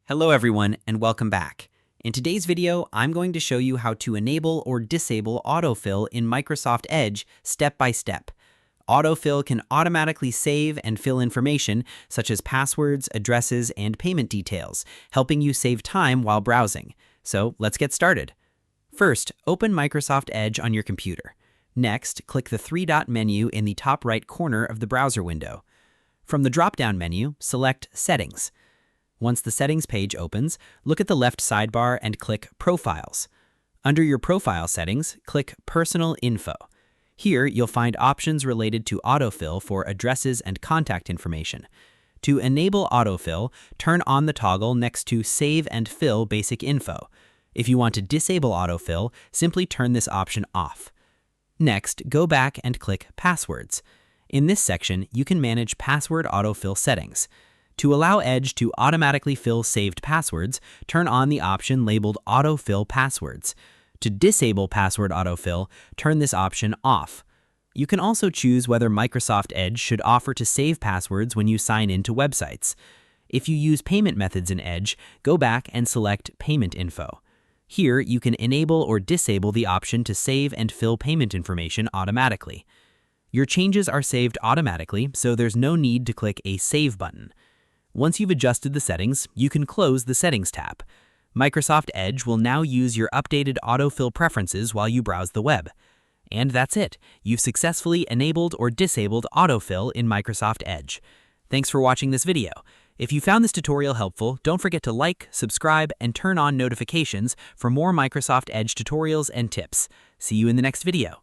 Hello everyone and welcome back. In today's video, I'm going to show you how to enable or disable autofill in Microsoft Edge step by step. Autofill can automatically save and fill information such as passwords, addresses, and payment details, helping you save time while browsing. So let's get started. First, open Microsoft Edge on your computer. Next, click the three-dot menu in the top right corner of the browser window. From the drop-down menu, select Settings. Once the Settings page opens, look at the left sidebar and click Profiles. Under your profile settings, click Personal Info. Here, you'll find options related to autofill for addresses and contact information. To enable autofill, turn on the toggle next to Save and Fill Basic Info. If you want to disable autofill, simply turn this option off. Next, go back and click Passwords. In this section, you can manage password autofill settings. To allow Edge to automatically fill saved passwords, turn on the option labeled Autofill Passwords. To disable password autofill, turn this option off. You can also choose whether Microsoft Edge should offer to save passwords when you sign into websites. If you use payment methods in Edge, go back and select Payment Info. Here, you can enable or disable the option to save and fill payment information automatically. Your changes are saved automatically, so there's no need to click a Save button. Once you've adjusted the settings, you can close the Settings tab. Microsoft Edge will now use your updated autofill preferences while you browse the web. And that's it. You've successfully enabled or disabled autofill in Microsoft Edge. Thanks for watching this video. If you found this tutorial helpful, don't forget to like, subscribe, and turn on notifications for more Microsoft Edge tutorials and tips. See you in the next video.